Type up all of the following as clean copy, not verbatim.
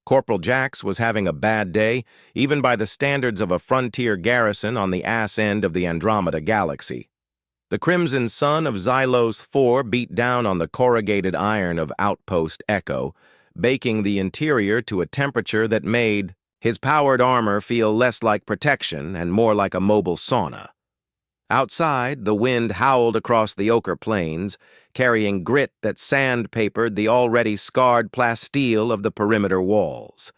Corporal Jax was having a bad day, even by the standards of a frontier garrison on the ass end of the Andromeda Galaxy. The crimson sun of Xylos IV beat down on the corrugated iron of Outpost Echo, baking the interior to a temperature that made his powered armor feel less like protection and more like a mobile sauna. Outside, the wind howled across the ochre plains, carrying grit that sandpapered the already scarred plasteel of the perimeter walls.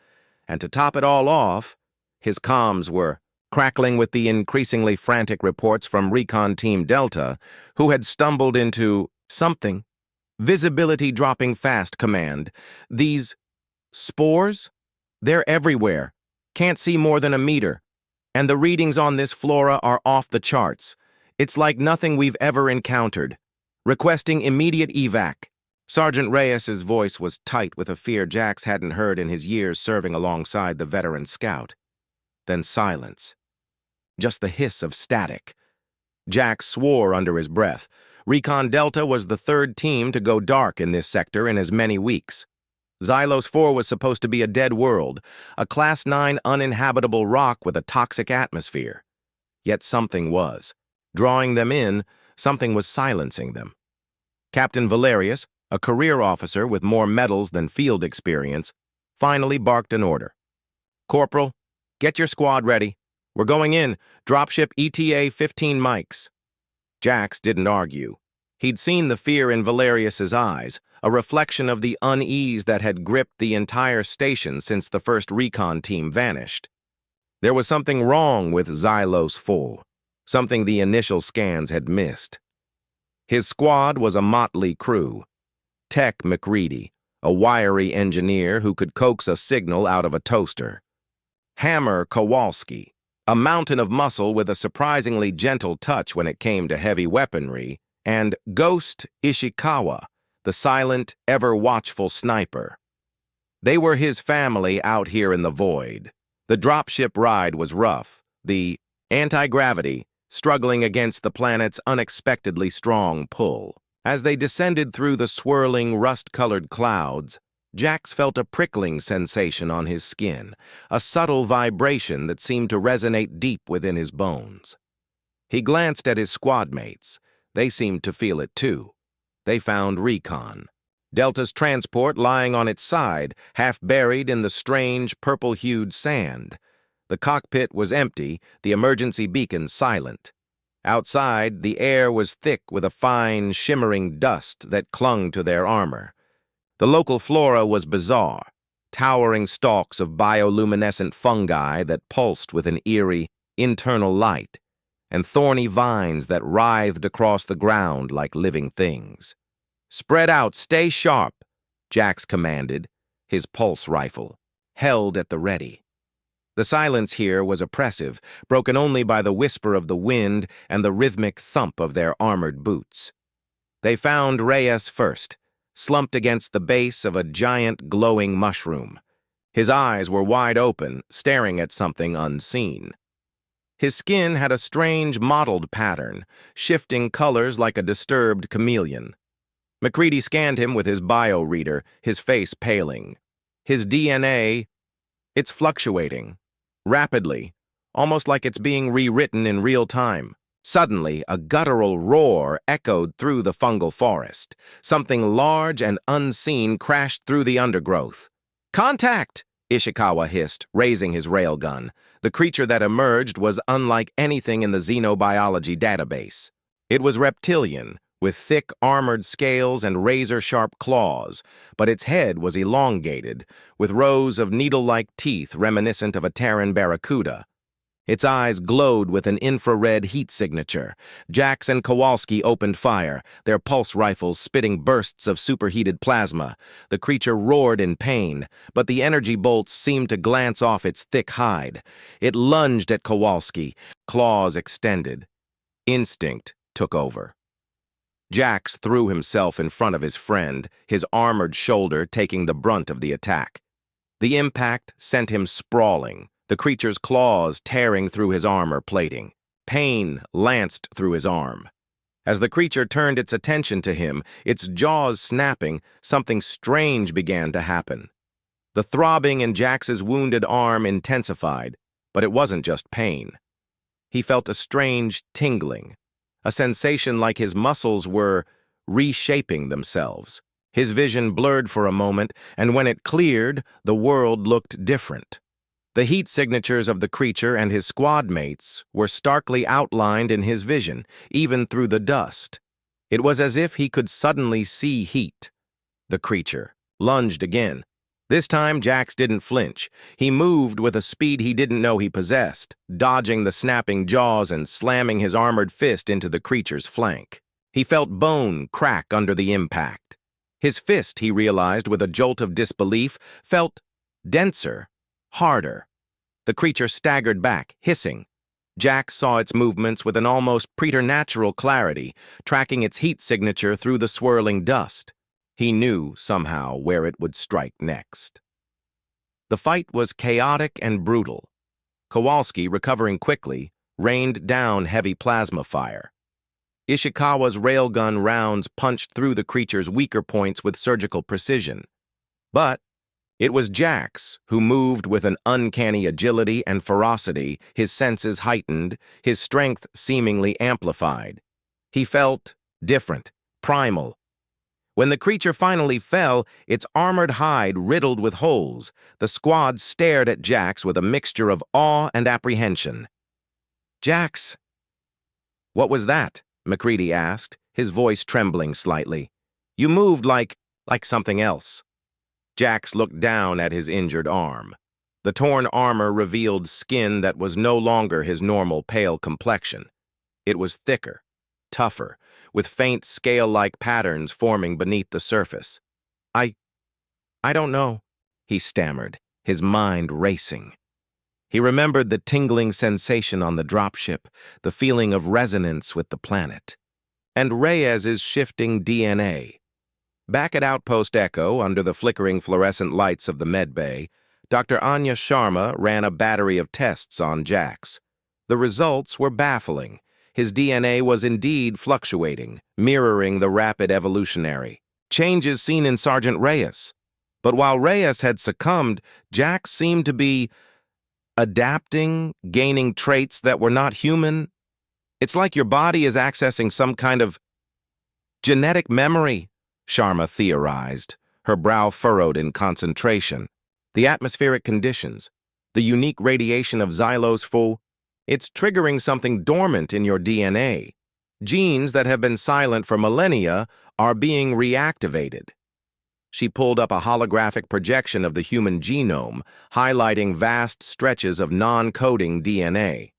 And to top it all off, his comms were crackling with the increasingly frantic reports from Recon Team Delta, who had stumbled into something. Visibility dropping fast, command. These spores? They're everywhere. Can't see more than a meter. And the readings on this flora are off the charts. It's like nothing we've ever encountered. Requesting immediate evac. Sergeant Reyes's voice was tight with a fear Jax hadn't heard in his years serving alongside the veteran scout. Then silence. Just the hiss of static. Jax swore under his breath. Recon Delta was the third team to go dark in this sector in as many weeks. Xylos IV was supposed to be a dead world, a Class 9 uninhabitable rock with a toxic atmosphere. Yet something was. Drawing them in, something was silencing them. Captain Valerius, a career officer with more medals than field experience, finally barked an order. "Corporal, get your squad ready. We're going in. Dropship ETA 15 mics." Jax didn't argue. He'd seen the fear in Valerius's eyes, a reflection of the unease that had gripped the entire station since the first recon team vanished. There was something wrong with Xylos IV, something the initial scans had missed. His squad was a motley crew. Tech McCready, a wiry engineer who could coax a signal out of a toaster. Hammer Kowalski, a mountain of muscle with a surprisingly gentle touch when it came to heavy weaponry, and Ghost Ishikawa, the silent, ever-watchful sniper. They were his family out here in the void. The dropship ride was rough, the anti-gravity struggling against the planet's unexpectedly strong pull. As they descended through the swirling, rust-colored clouds, Jax felt a prickling sensation on his skin, a subtle vibration that seemed to resonate deep within his bones. He glanced at his squad mates. They seemed to feel it too. They found Recon. Delta's transport lying on its side, half buried in the strange, purple-hued sand. The cockpit was empty, the emergency beacon silent. Outside, the air was thick with a fine, shimmering dust that clung to their armor. The local flora was bizarre, towering stalks of bioluminescent fungi that pulsed with an eerie, internal light, and thorny vines that writhed across the ground like living things. "Spread out, stay sharp," Jax commanded, his pulse rifle held at the ready. The silence here was oppressive, broken only by the whisper of the wind and the rhythmic thump of their armored boots. They found Reyes first, slumped against the base of a giant glowing mushroom. His eyes were wide open, staring at something unseen. His skin had a strange mottled pattern, shifting colors like a disturbed chameleon. McCready scanned him with his bio-reader, his face paling. His DNA, it's fluctuating. Rapidly, almost like it's being rewritten in real time. Suddenly, a guttural roar echoed through the fungal forest. Something large and unseen crashed through the undergrowth. "Contact!" Ishikawa hissed, raising his railgun. The creature that emerged was unlike anything in the xenobiology database. It was reptilian, with thick armored scales and razor-sharp claws, but its head was elongated, with rows of needle-like teeth reminiscent of a Terran barracuda. Its eyes glowed with an infrared heat signature. Jax and Kowalski opened fire, their pulse rifles spitting bursts of superheated plasma. The creature roared in pain, but the energy bolts seemed to glance off its thick hide. It lunged at Kowalski, claws extended. Instinct took over. Jax threw himself in front of his friend, his armored shoulder taking the brunt of the attack. The impact sent him sprawling, the creature's claws tearing through his armor plating. Pain lanced through his arm. As the creature turned its attention to him, its jaws snapping, something strange began to happen. The throbbing in Jax's wounded arm intensified, but it wasn't just pain. He felt a strange tingling, a sensation like his muscles were reshaping themselves. His vision blurred for a moment, and when it cleared, the world looked different. The heat signatures of the creature and his squad mates were starkly outlined in his vision, even through the dust. It was as if he could suddenly see heat. The creature lunged again. This time, Jax didn't flinch. He moved with a speed he didn't know he possessed, dodging the snapping jaws and slamming his armored fist into the creature's flank. He felt bone crack under the impact. His fist, he realized with a jolt of disbelief, felt denser, harder. The creature staggered back, hissing. Jax saw its movements with an almost preternatural clarity, tracking its heat signature through the swirling dust. He knew, somehow, where it would strike next. The fight was chaotic and brutal. Kowalski, recovering quickly, rained down heavy plasma fire. Ishikawa's railgun rounds punched through the creature's weaker points with surgical precision. But it was Jax who moved with an uncanny agility and ferocity, his senses heightened, his strength seemingly amplified. He felt different, primal. When the creature finally fell, its armored hide riddled with holes, the squad stared at Jax with a mixture of awe and apprehension. "Jax." "What was that?" MacReady asked, his voice trembling slightly. "You moved like something else." Jax looked down at his injured arm. The torn armor revealed skin that was no longer his normal pale complexion. It was thicker, tougher, with faint scale-like patterns forming beneath the surface. I don't know," he stammered, his mind racing. He remembered the tingling sensation on the dropship, the feeling of resonance with the planet, and Reyes's shifting DNA. Back at Outpost Echo, under the flickering fluorescent lights of the medbay, Dr. Anya Sharma ran a battery of tests on Jax. The results were baffling. His DNA was indeed fluctuating, mirroring the rapid evolutionary changes seen in Sergeant Reyes. But while Reyes had succumbed, Jax seemed to be adapting, gaining traits that were not human. "It's like your body is accessing some kind of genetic memory," Sharma theorized, her brow furrowed in concentration. "The atmospheric conditions, the unique radiation of Xylos IV, it's triggering something dormant in your DNA. Genes that have been silent for millennia are being reactivated." She pulled up a holographic projection of the human genome, highlighting vast stretches of non-coding DNA.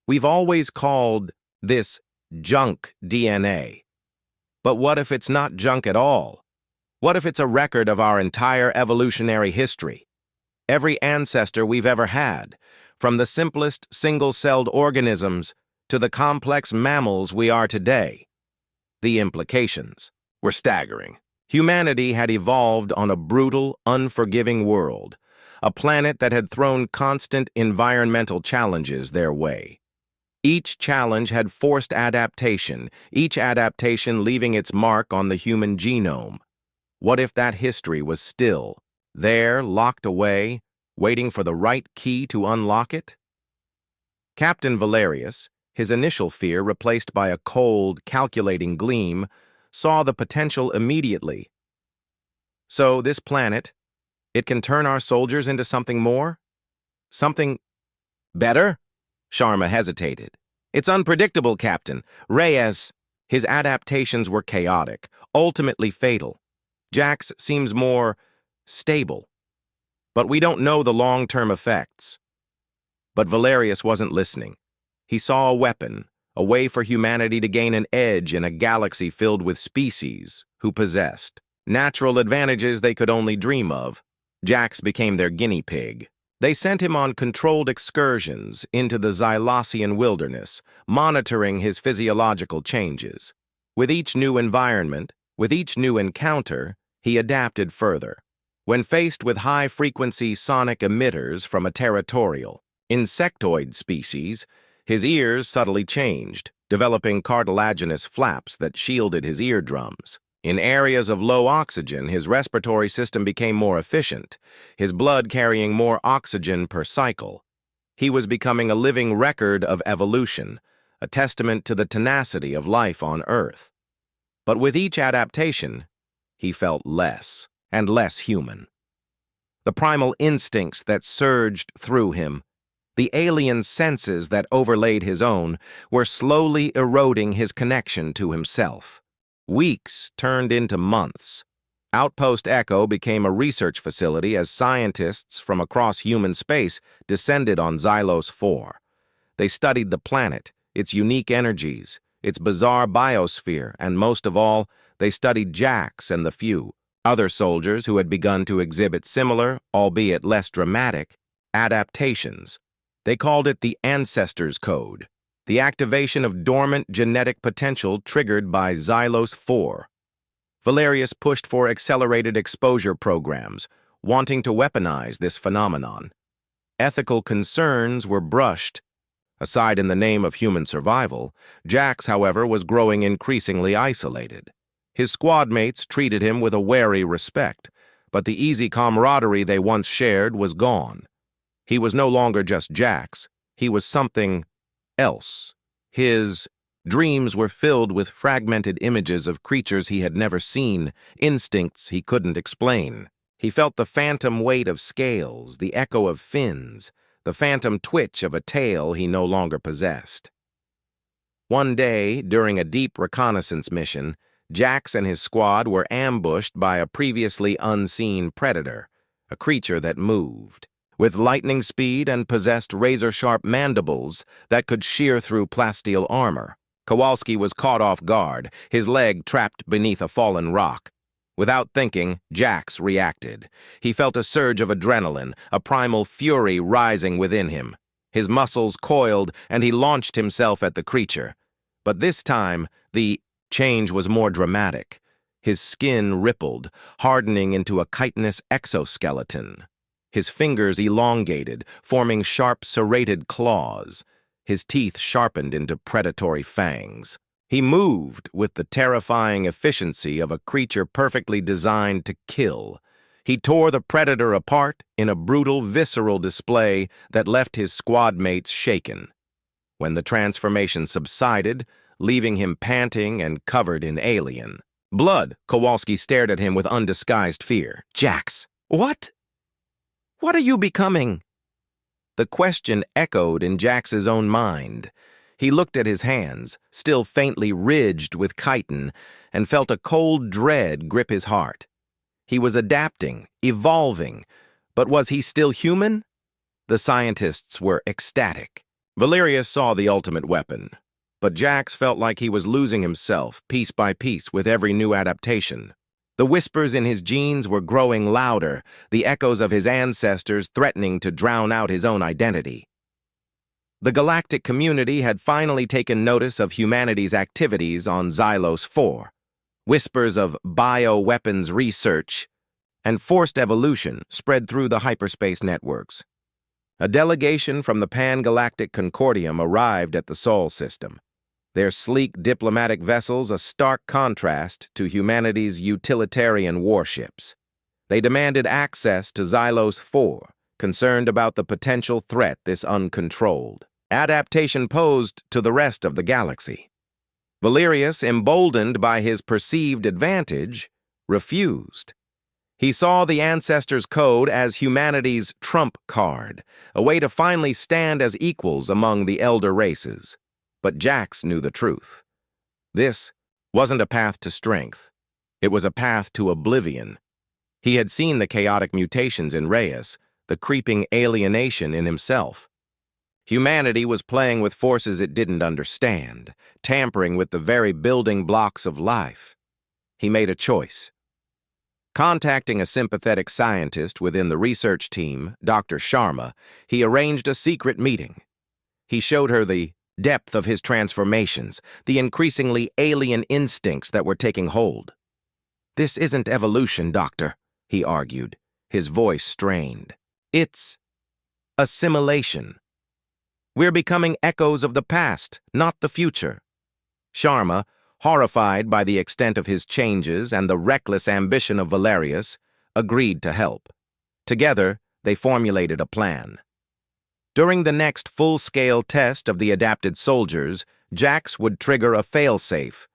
"We've always called this junk DNA. But what if it's not junk at all? What if it's a record of our entire evolutionary history? Every ancestor we've ever had, from the simplest single-celled organisms to the complex mammals we are today." The implications were staggering. Humanity had evolved on a brutal, unforgiving world, a planet that had thrown constant environmental challenges their way. Each challenge had forced adaptation, each adaptation leaving its mark on the human genome. What if that history was still there, locked away, waiting for the right key to unlock it? Captain Valerius, his initial fear replaced by a cold, calculating gleam, saw the potential immediately. "So this planet, it can turn our soldiers into something more? Something better?" Sharma hesitated. "It's unpredictable, Captain. Reyes." His adaptations were chaotic, ultimately fatal. Jax seems more stable. But we don't know the long-term effects. But Valerius wasn't listening. He saw a weapon, a way for humanity to gain an edge in a galaxy filled with species who possessed natural advantages they could only dream of. Jax became their guinea pig. They sent him on controlled excursions into the Xylosian wilderness, monitoring his physiological changes. With each new environment, with each new encounter, he adapted further. When faced with high-frequency sonic emitters from a territorial, insectoid species, his ears subtly changed, developing cartilaginous flaps that shielded his eardrums. In areas of low oxygen, his respiratory system became more efficient, his blood carrying more oxygen per cycle. He was becoming a living record of evolution, a testament to the tenacity of life on Earth. But with each adaptation, he felt less and less human. The primal instincts that surged through him, the alien senses that overlaid his own, were slowly eroding his connection to himself. Weeks turned into months. Outpost Echo became a research facility as scientists from across human space descended on Xylos IV. They studied the planet, its unique energies, its bizarre biosphere, and most of all, they studied Jax and the few other soldiers who had begun to exhibit similar, albeit less dramatic, adaptations. They called it the Ancestor's Code, the activation of dormant genetic potential triggered by Xylos IV. Valerius pushed for accelerated exposure programs, wanting to weaponize this phenomenon. Ethical concerns were brushed aside in the name of human survival. Jax, however, was growing increasingly isolated. His squad mates treated him with a wary respect, but the easy camaraderie they once shared was gone. He was no longer just Jax. He was something else. His dreams were filled with fragmented images of creatures he had never seen, instincts he couldn't explain. He felt the phantom weight of scales, the echo of fins, the phantom twitch of a tail he no longer possessed. One day, during a deep reconnaissance mission, Jax and his squad were ambushed by a previously unseen predator, a creature that moved, with lightning speed and possessed razor-sharp mandibles that could shear through plasteel armor. Kowalski was caught off guard, his leg trapped beneath a fallen rock. Without thinking, Jax reacted. He felt a surge of adrenaline, a primal fury rising within him. His muscles coiled, and he launched himself at the creature. But this time, the change was more dramatic. His skin rippled, hardening into a chitinous exoskeleton. His fingers elongated, forming sharp, serrated claws. His teeth sharpened into predatory fangs. He moved with the terrifying efficiency of a creature perfectly designed to kill. He tore the predator apart in a brutal, visceral display that left his squad mates shaken. When the transformation subsided, leaving him panting and covered in alien blood, Kowalski stared at him with undisguised fear. "Jax, what? What are you becoming?" The question echoed in Jax's own mind. He looked at his hands, still faintly ridged with chitin, and felt a cold dread grip his heart. He was adapting, evolving, but was he still human? The scientists were ecstatic. Valerius saw the ultimate weapon, but Jax felt like he was losing himself piece by piece with every new adaptation. The whispers in his genes were growing louder, the echoes of his ancestors threatening to drown out his own identity. The galactic community had finally taken notice of humanity's activities on Xylos IV. Whispers of bioweapons research and forced evolution spread through the hyperspace networks. A delegation from the Pan-Galactic Concordium arrived at the Sol system, their sleek diplomatic vessels a stark contrast to humanity's utilitarian warships. They demanded access to Xylos IV, concerned about the potential threat this uncontrolled adaptation posed to the rest of the galaxy. Valerius, emboldened by his perceived advantage, refused. He saw the Ancestor's Code as humanity's trump card, a way to finally stand as equals among the elder races. But Jax knew the truth. This wasn't a path to strength. It was a path to oblivion. He had seen the chaotic mutations in Reyes, the creeping alienation in himself. Humanity was playing with forces it didn't understand, tampering with the very building blocks of life. He made a choice. Contacting a sympathetic scientist within the research team, Dr. Sharma, he arranged a secret meeting. He showed her the depth of his transformations, the increasingly alien instincts that were taking hold. "This isn't evolution, Doctor," he argued, his voice strained. "It's assimilation. We're becoming echoes of the past, not the future." Sharma, horrified by the extent of his changes and the reckless ambition of Valerius, agreed to help. Together, they formulated a plan. During the next full-scale test of the adapted soldiers, Jax would trigger a failsafe.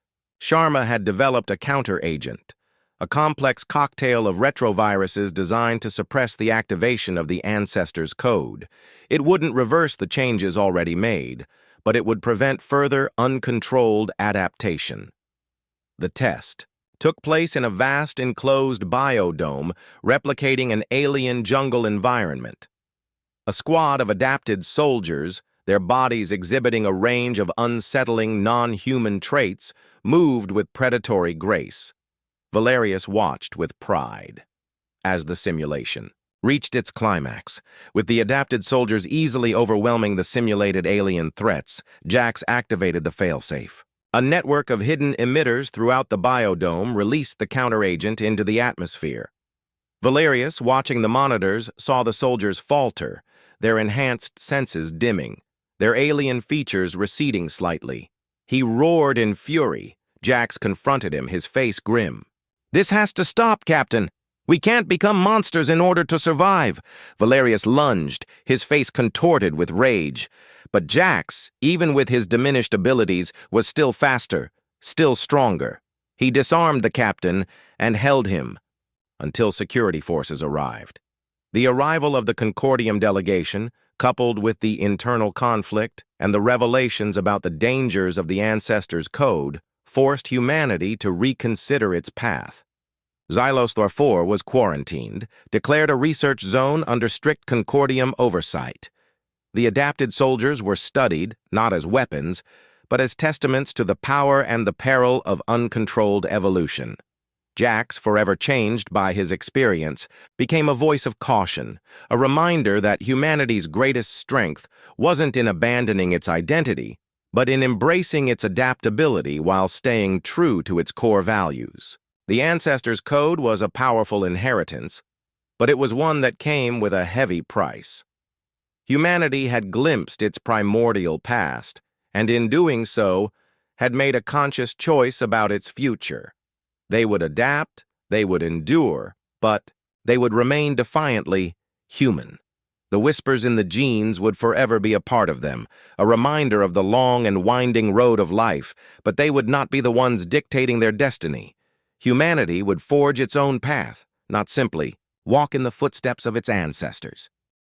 Sharma had developed a counter-agent, a complex cocktail of retroviruses designed to suppress the activation of the Ancestor's code. It wouldn't reverse the changes already made, but it would prevent further uncontrolled adaptation. The test took place in a vast enclosed biodome replicating an alien jungle environment. A squad of adapted soldiers, their bodies exhibiting a range of unsettling non-human traits, moved with predatory grace. Valerius watched with pride as the simulation reached its climax. With the adapted soldiers easily overwhelming the simulated alien threats, Jax activated the failsafe. A network of hidden emitters throughout the biodome released the counteragent into the atmosphere. Valerius, watching the monitors, saw the soldiers falter, their enhanced senses dimming, their alien features receding slightly. He roared in fury. Jax confronted him, his face grim. "This has to stop, Captain! We can't become monsters in order to survive!" Valerius lunged, his face contorted with rage. But Jax, even with his diminished abilities, was still faster, still stronger. He disarmed the captain and held him until security forces arrived. The arrival of the Concordium delegation, coupled with the internal conflict and the revelations about the dangers of the Ancestor's code, forced humanity to reconsider its path. Xylos IV was quarantined, declared a research zone under strict Concordium oversight. The adapted soldiers were studied, not as weapons, but as testaments to the power and the peril of uncontrolled evolution. Jax, forever changed by his experience, became a voice of caution, a reminder that humanity's greatest strength wasn't in abandoning its identity, but in embracing its adaptability while staying true to its core values. The Ancestor's code was a powerful inheritance, but it was one that came with a heavy price. Humanity had glimpsed its primordial past, and in doing so, had made a conscious choice about its future. They would adapt, they would endure, but they would remain defiantly human. The whispers in the genes would forever be a part of them, a reminder of the long and winding road of life, but they would not be the ones dictating their destiny. Humanity would forge its own path, not simply walk in the footsteps of its ancestors.